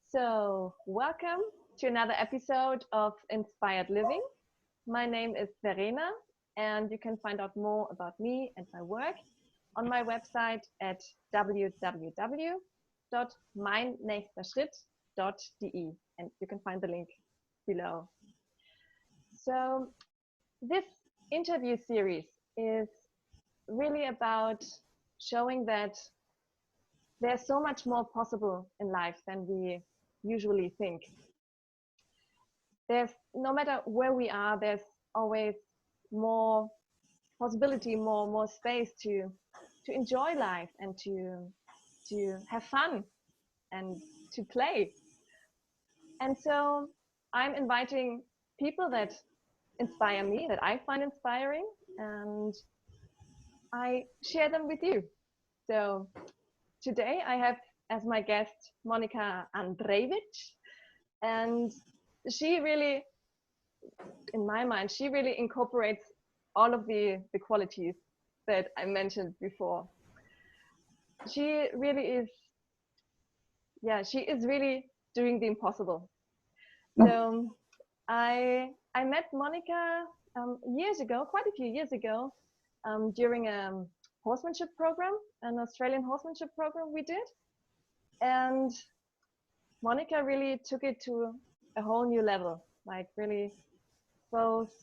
So, welcome to another episode of Inspired Living. My name is Verena, and you can find out more about me and my work on my website at www.meinnächsterschritt.de, and you can find the link below. So, this interview series is really about showing that there's so much more possible in life than we usually think. There's, no matter where we are, there's always more possibility, more space to enjoy life and to have fun and to play. And so I'm inviting people that inspire me, that I find inspiring, and I share them with you. So today I have as my guest Monica Andreewitch, and she really, in my mind, she really incorporates all of the qualities that I mentioned before. She really is, she is really doing the impossible. So I met Monica years ago, quite a few years ago, during a horsemanship program, an Australian horsemanship program we did. And Monica really took it to a whole new level, like really both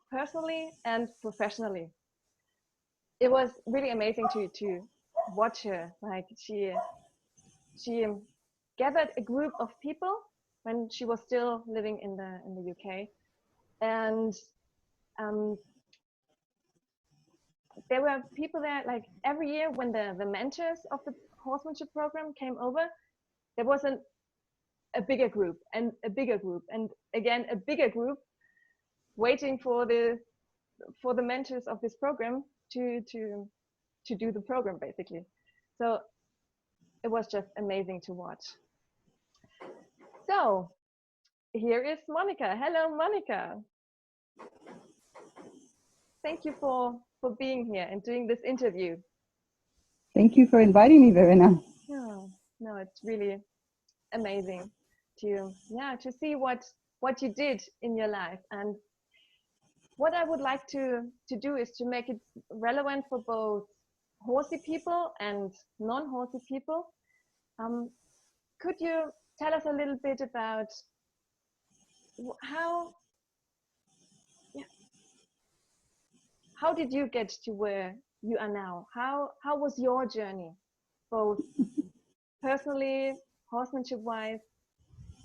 personally and professionally. It was really amazing to watch her. Like she gathered a group of people when she was still living in the UK, and there were people there. Like every year when the mentors of the horsemanship program came over, there was a bigger group and a bigger group and again a bigger group waiting for the mentors of this program to do the program, basically. So it was just amazing to watch. So here is Monica. Hello, Monica. Thank you for being here and doing this interview. Thank you for inviting me, Verena. No, it's really amazing to see what you did in your life. And what I would like to do is to make it relevant for both horsey people and non-horsey people. Could you tell us a little bit about how did you get to where you are now? How was your journey, both personally, horsemanship-wise?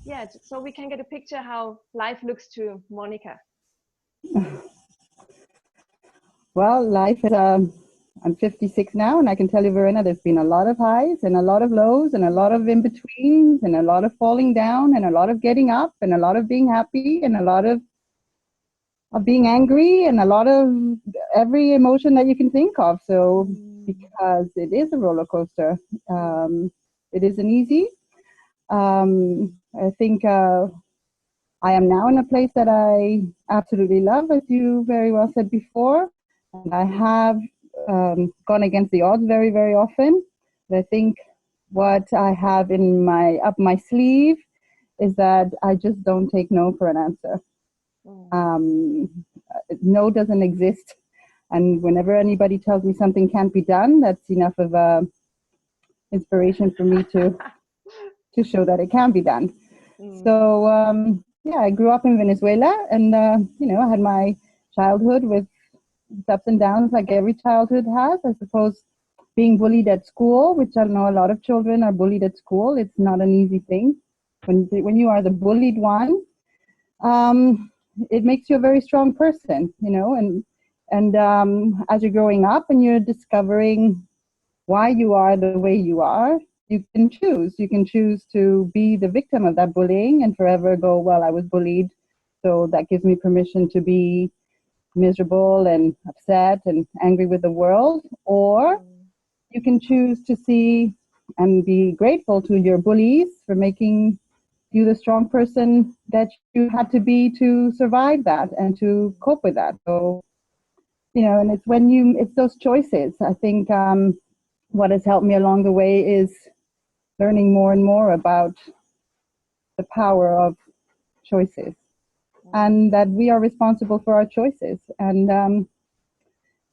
Yeah, so we can get a picture how life looks to Monica. Well, life is, I'm 56 now, and I can tell you, Verena, there's been a lot of highs and a lot of lows and a lot of in-betweens and a lot of falling down and a lot of getting up and a lot of being happy and a lot of being angry and a lot of every emotion that you can think of. So, because it is a roller coaster, it isn't easy. I think I am now in a place that I absolutely love, as you very well said before. And I have gone against the odds very, very often. But I think what I have in up my sleeve is that I just don't take no for an answer. No doesn't exist. And whenever anybody tells me something can't be done, that's enough of inspiration for me to show that it can be done. So I grew up in Venezuela, and I had my childhood with ups and downs like every childhood has. I suppose being bullied at school, which I know a lot of children are bullied at school, it's not an easy thing. When you are the bullied one, it makes you a very strong person, and as you're growing up and you're discovering why you are the way you are, you can choose to be the victim of that bullying and forever go, well, I was bullied, so that gives me permission to be miserable and upset and angry with the world. Or you can choose to see and be grateful to your bullies for making you the strong person that you had to be to survive that and to cope with that. So, and it's those choices. I think what has helped me along the way is learning more and more about the power of choices, and that we are responsible for our choices. And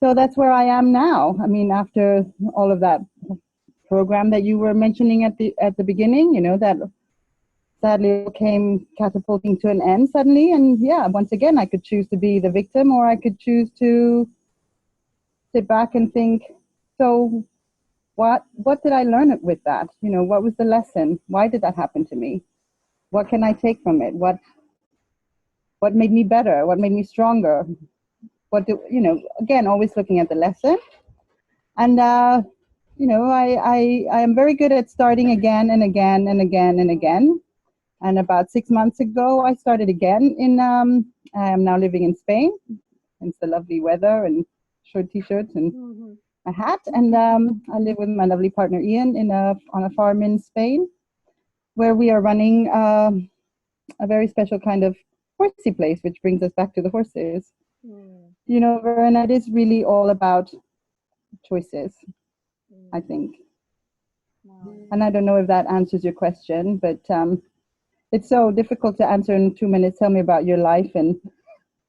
so that's where I am now. I mean, after all of that program that you were mentioning at the beginning, that sadly came catapulting to an end suddenly. And yeah, once again, I could choose to be the victim, or I could choose to sit back and think, so what did I learn with that? What was the lesson? Why did that happen to me? What can I take from it? What made me better? What made me stronger? Again, always looking at the lesson. And I am very good at starting again and again and again and again. And about 6 months ago, I started again I am now living in Spain. It's the lovely weather and short t-shirts and a hat. And I live with my lovely partner, Ian, on a farm in Spain, where we are running a very special kind of horsey place, which brings us back to the horses. Verena, it is really all about choices, I think. And I don't know if that answers your question, but it's so difficult to answer in 2 minutes. Tell me about your life and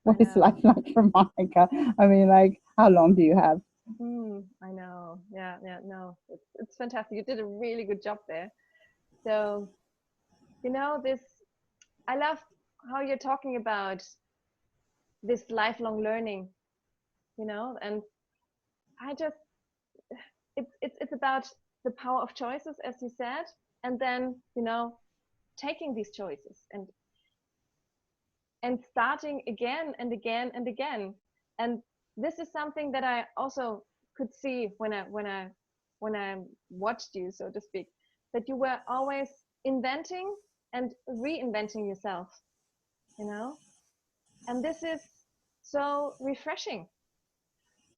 what is life like for Monica. I mean, like, how long do you have? I know. Yeah, no. It's fantastic. You did a really good job there. So, I love how you're talking about this lifelong learning, and it's about the power of choices, as you said, and then, taking these choices and starting again and again and again. And this is something that I also could see when I watched you, so to speak, that you were always inventing and reinventing yourself, and this is so refreshing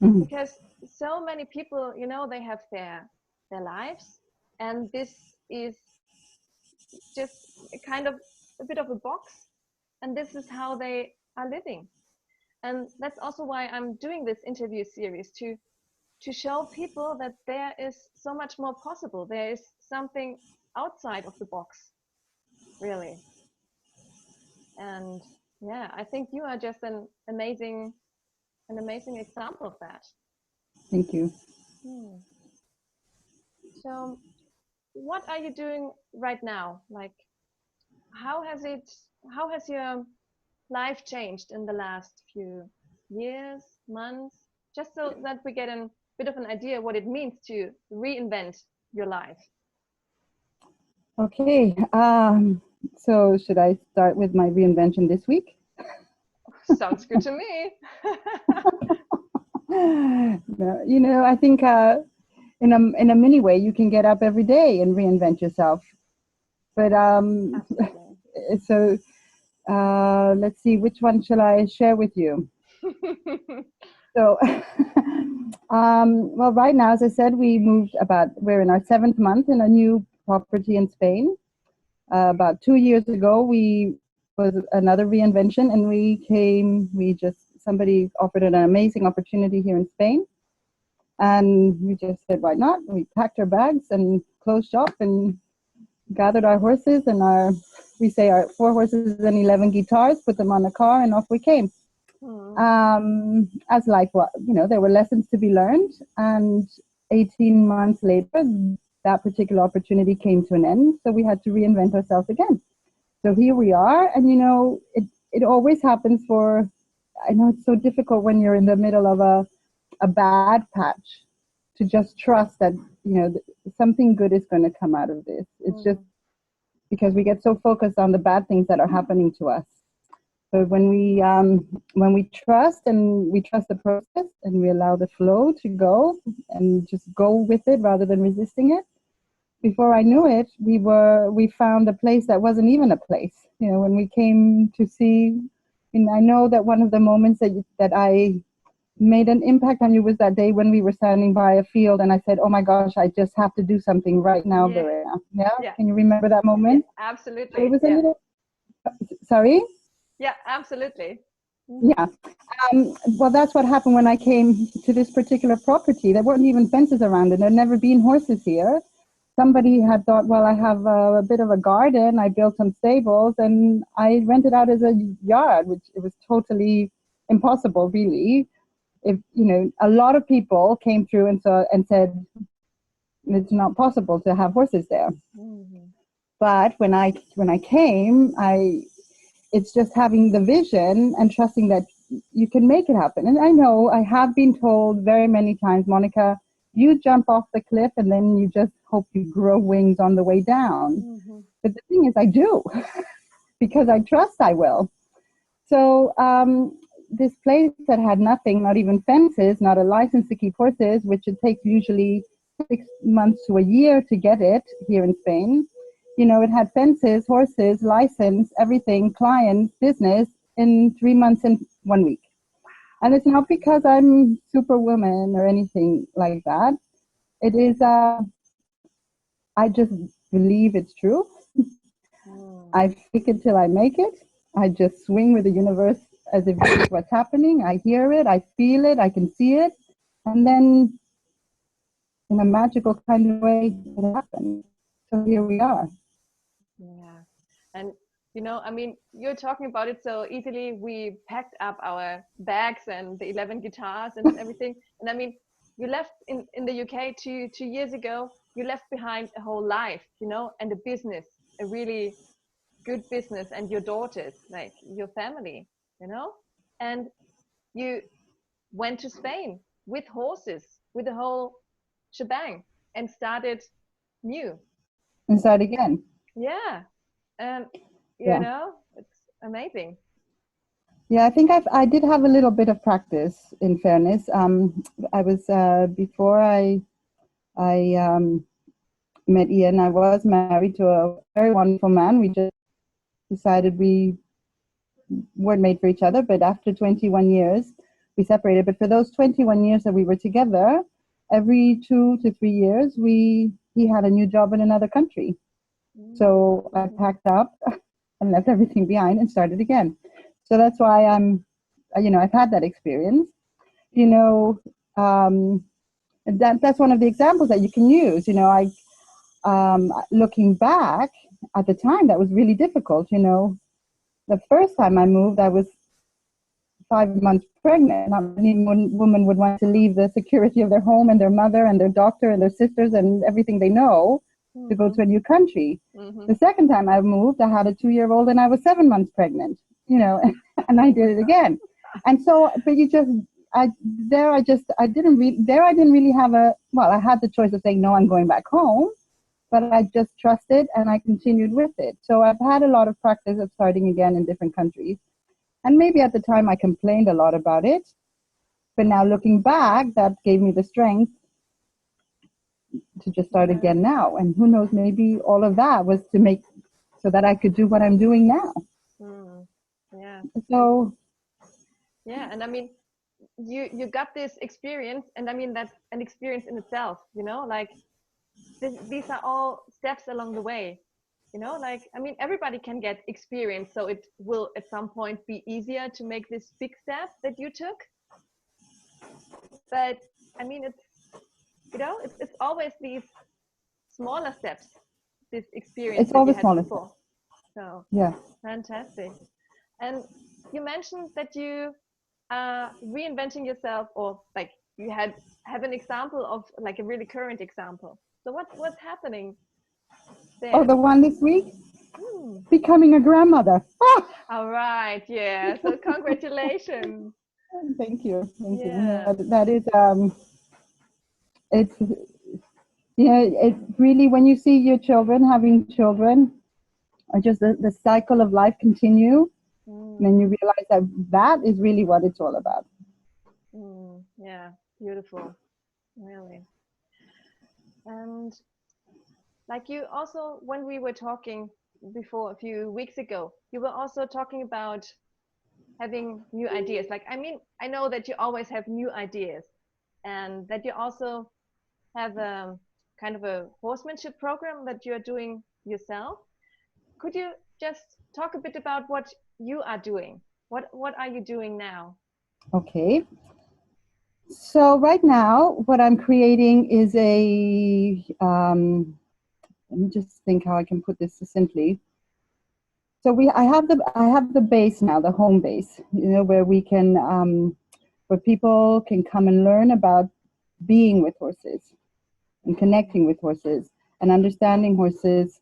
because so many people, they have their lives, and this is just a bit of a box, and this is how they are living. And that's also why I'm doing this interview series, to show people that there is so much more possible. There is something outside of the box, really. And yeah, I think you are just an amazing example of that. Thank you. So what are you doing right now? Like, how has your life changed in the last few years, months, just so that we get a bit of an idea what it means to reinvent your life? Okay, so should I start with my reinvention this week? Sounds good to me. I think in a mini way you can get up every day and reinvent yourself. But so let's see, which one shall I share with you? So, well, right now, as I said, we're in our 7th month in a new property in Spain. About 2 years ago, was another reinvention, and somebody offered an amazing opportunity here in Spain. And we just said, why not? We packed our bags and closed shop and gathered our horses and our 4 horses and 11 guitars, put them on a car, and off we came. As life was, there were lessons to be learned, and 18 months later, that particular opportunity came to an end, so we had to reinvent ourselves again. So here we are, and it always happens I know it's so difficult when you're in the middle of a bad patch to just trust that, something good is going to come out of this. It's just because we get so focused on the bad things that are happening to us. But when we trust, and we trust the process, and we allow the flow to go and just go with it rather than resisting it, before I knew it, we found a place that wasn't even a place. When we came to see, and I know that one of the moments that I made an impact on you was that day when we were standing by a field, and I said, "Oh my gosh, I just have to do something right now, Verena." Yeah? Can you remember that moment? Yeah, absolutely. It was a little. Sorry. Yeah, absolutely. Yeah. Well, that's what happened when I came to this particular property. There weren't even fences around it. There'd never been horses here. somebody had thought, well, I have a bit of a garden. I built some stables and I rented out as a yard, which it was totally impossible, really. If a lot of people came through and said it's not possible to have horses there. Mm-hmm. But when I came, it's just having the vision and trusting that you can make it happen. And I know I have been told very many times, Monica, you jump off the cliff and then you just hope you grow wings on the way down. Mm-hmm. But the thing is, I do because I trust I will. So this place that had nothing, not even fences, not a license to keep horses, which it takes usually 6 months to a year to get it here in Spain. It had fences, horses, license, everything, clients, business in 3 months and 1 week. And it's not because I'm superwoman or anything like that. It is, I just believe it's true. I fake it till I make it. I just swing with the universe as if this is what's happening. I hear it, I feel it, I can see it. And then in a magical kind of way, it happens. So here we are. Yeah. And I mean, you're talking about it so easily. We packed up our bags and the 11 guitars and everything. And I mean, you left in the UK two years ago. You left behind a whole life, and a business, a really good business, and your daughters, like your family, and you went to Spain with horses, with the whole shebang, and started new. And start again. Yeah. And Yeah. it's amazing. Yeah, I think I did have a little bit of practice. In fairness, I was before I met Ian. I was married to a very wonderful man. We just decided we weren't made for each other. But after 21 years, we separated. But for those 21 years that we were together, every 2 to 3 years, he had a new job in another country. So I packed up and left everything behind and started again. So that's why I've had that experience. That's one of the examples that you can use. Looking back at the time, that was really difficult. The first time I moved, I was 5 months pregnant. Not many women would want to leave the security of their home and their mother and their doctor and their sisters and everything they know to go to a new country. The second time I moved, I had a 2-year-old and I was 7 months pregnant, and I did it again. And so, but I didn't really have I had the choice of saying, no, I'm going back home, but I just trusted and I continued with it. So I've had a lot of practice of starting again in different countries. And maybe at the time I complained a lot about it, but now looking back, that gave me the strength to just start again now. And who knows, maybe all of that was to make so that I could do what I'm doing now. Yeah. So yeah, and I mean, you got this experience, and I mean that's an experience in itself, like these are all steps along the way, like I mean everybody can get experience, so it will at some point be easier to make this big step that you took. But I mean it's always these smaller steps, this experience it's that you always had smaller before. steps. So Yeah. fantastic. And you mentioned that you are reinventing yourself, or like you have an example of like a really current example. So what's happening there? Oh, the one this week? Becoming a grandmother. All right. Yeah. So congratulations. Thank you. Thank you. Yeah. That is it's it really, when you see your children having children, or just the cycle of life continue, then you realize that is really what it's all about. Yeah. Beautiful. Really. And like you also, when we were talking before a few weeks ago, you were also talking about having new ideas. Like, I mean, I know that you always have new ideas, and that you also have a kind of a horsemanship program that you're doing yourself. Could you just talk a bit about what you are doing? What are you doing now? Okay. So right now, what I'm creating is a let me just think how I can put this succinctly. So I have the base now, the home base, where we can, where people can come and learn about being with horses and connecting with horses and understanding horses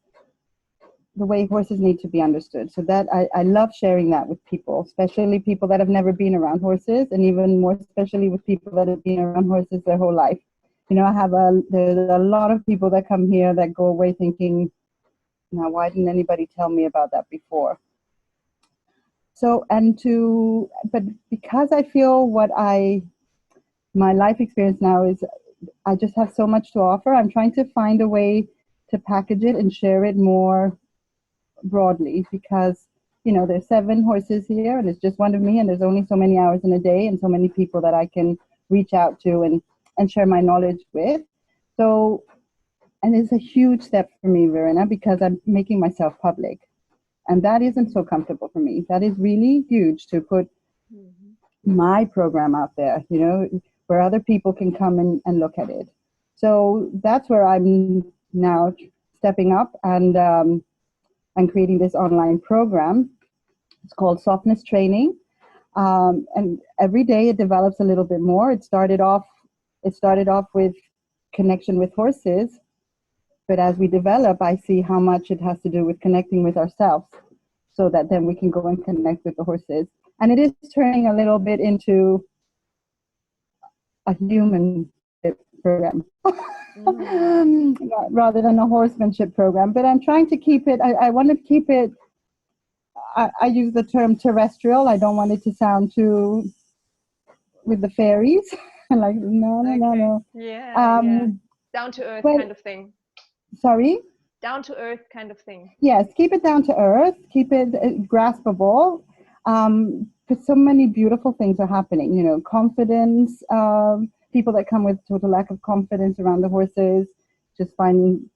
the way horses need to be understood. So that I love sharing that with people, especially people that have never been around horses, and even more especially with people that have been around horses their whole life. There's a lot of people that come here that go away thinking, now, why didn't anybody tell me about that before? So, but because I feel my life experience now is, I just have so much to offer. I'm trying to find a way to package it and share it more broadly, because, there's 7 horses here and it's just one of me, and there's only so many hours in a day and so many people that I can reach out to and share my knowledge with. So, and it's a huge step for me, Verena, because I'm making myself public. And that isn't so comfortable for me. That is really huge, to put my program out there, where other people can come and look at it. So that's where I'm now stepping up and creating this online program. It's called Softness Training. And every day it develops a little bit more. It started off with connection with horses. But as we develop, I see how much it has to do with connecting with ourselves, so that then we can go and connect with the horses. And it is turning a little bit into a human program rather than a horsemanship program. But I'm trying to keep it, I want to keep it, I use the term terrestrial. I don't want it to sound too with the fairies. Like, no. Yeah, down to earth kind of thing. Sorry? Down to earth kind of thing. Yes, keep it down to earth, keep it graspable. Because so many beautiful things are happening, confidence, people that come with total lack of confidence around the horses, just finding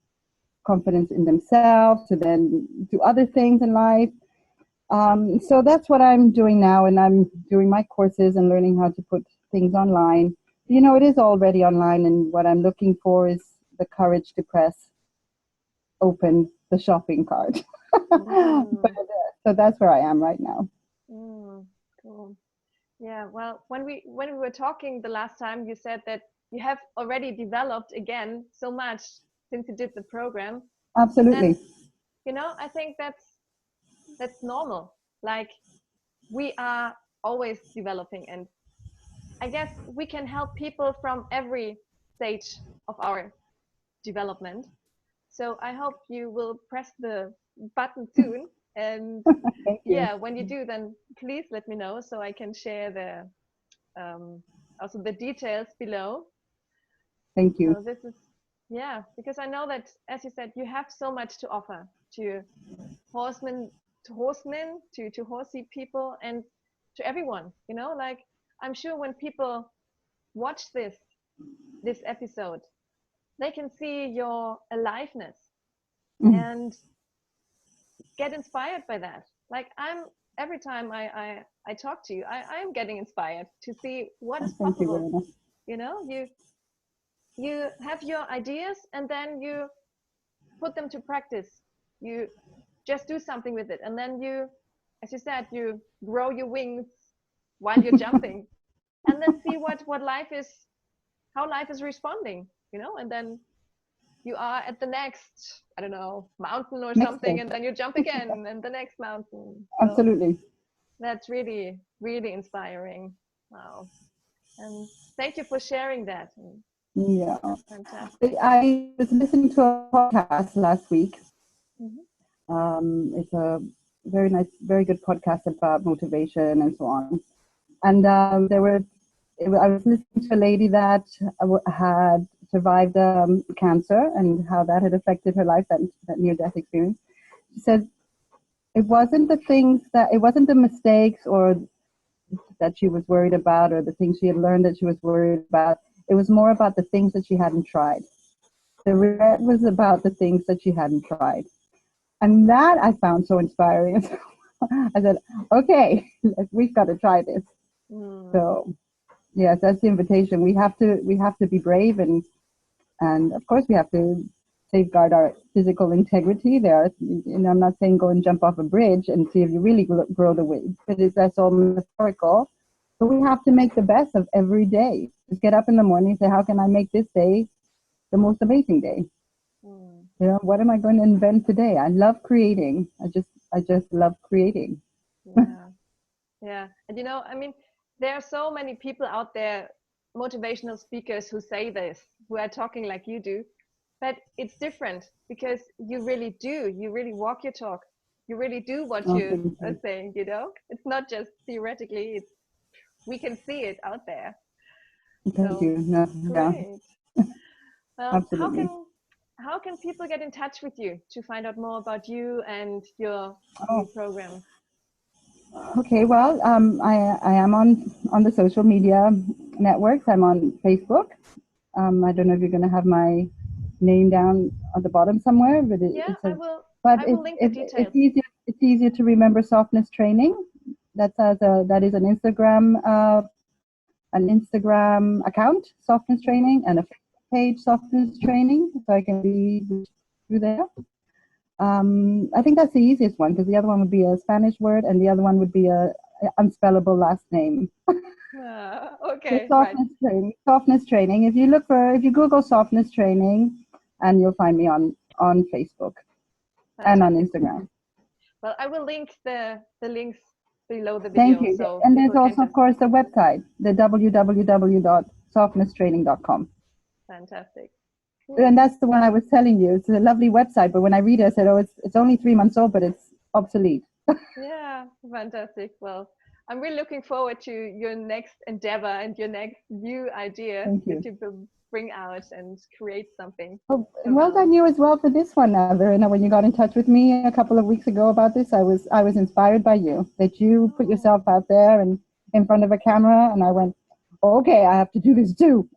confidence in themselves to then do other things in life. So that's what I'm doing now, and I'm doing my courses and learning how to put things online. It is already online, and what I'm looking for is the courage to open the shopping cart. So that's where I am right now. Cool. Yeah, well, when we were talking the last time, you said that you have already developed again so much since you did the program. Absolutely. And, I think that's normal. Like, we are always developing, and I guess we can help people from every stage of our development. So I hope you will press the button soon. And yeah, when you do, then please let me know so I can share also the details below. Thank you. So this is, because I know that, as you said, you have so much to offer to horsemen, to horsey people, and to everyone. Like, I'm sure when people watch this episode, they can see your aliveness and get inspired by that. Like, every time I talk to you, I'm getting inspired to see what is possible. You have your ideas, and then you put them to practice. You just do something with it, and then you, as you said, you grow your wings while you're jumping, and then see what life is, how life is responding, and then you are at the next, I don't know, mountain or something, and then you jump again and the next mountain. So absolutely. That's really, really inspiring. Wow. And thank you for sharing that. Yeah. Fantastic. I was listening to a podcast last week. It's a very nice, very good podcast about motivation and so on. And I was listening to a lady that had survived cancer and how that had affected her life, that near-death experience. She said it wasn't the mistakes or that she was worried about, or the things she had learned that she was worried about. It was more about the things that she hadn't tried. The regret was about the things that she hadn't tried. And that I found so inspiring. I said, okay, we've got to try this. So yes, that's the invitation. We have to be brave, and of course we have to safeguard our physical integrity. And I'm not saying go and jump off a bridge and see if you really grow the weight, because that's all metaphorical. But we have to make the best of every day. Just get up in the morning and say, how can I make this day the most amazing day? You know, what am I going to invent today? I love creating. I just love creating. Yeah. Yeah. And you know, I mean, there are so many people out there, motivational speakers who say this, who are talking like you do, but it's different because you really do. You really walk your talk. You really do what Oh, you thank are you. saying, you know? It's not just theoretically, we can see it out there. Thank So you. No, yeah, great. Well, absolutely. how can people get in touch with you to find out more about you and your new Oh, program? okay. Well, I am on the social media networks. I'm on Facebook. I don't know if you're going to have my name down at the bottom somewhere, but Yeah, it's a, but I will link the details. it's easier to remember softness training. That is an Instagram account, softness training, and a Facebook page, softness training. So I can be through there. I think that's the easiest one, because the other one would be a Spanish word, and the other one would be a unspellable last name. So Okay, right. softness training. If you Google softness training, and you'll find me on Facebook and on Fantastic. Instagram. Well, I will link the links below the Thank video you. so And there's people can also, of just course, the website, the www.softnesstraining.com. fantastic. And Cool. that's the one I was telling you. It's a lovely website, but when I read it, I said, "Oh, it's only 3 months old, but it's obsolete." Yeah, fantastic. Well, I'm really looking forward to your next endeavor and your next new idea Thank that you. you will bring out and create something Oh, and well around. done you as well for this one, Verena. When you got in touch with me a couple of weeks ago about this, I was inspired by you. That you put Oh, yourself out there and in front of a camera, and I went, okay, I have to do this too.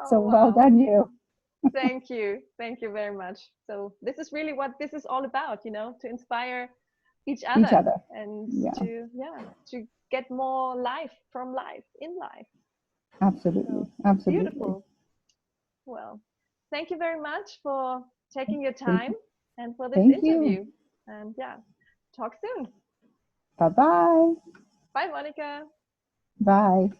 So oh well wow. done you. Thank you. Thank you very much. So this is really what this is all about, you know, to inspire each Each other other. and Yeah, to, yeah, to get more life from life in life. absolutely, So absolutely. beautiful. Well, thank you very much for taking your Thank time you. and for this Thank you. interview. And yeah, talk soon. Bye bye. Bye, Monica. Bye.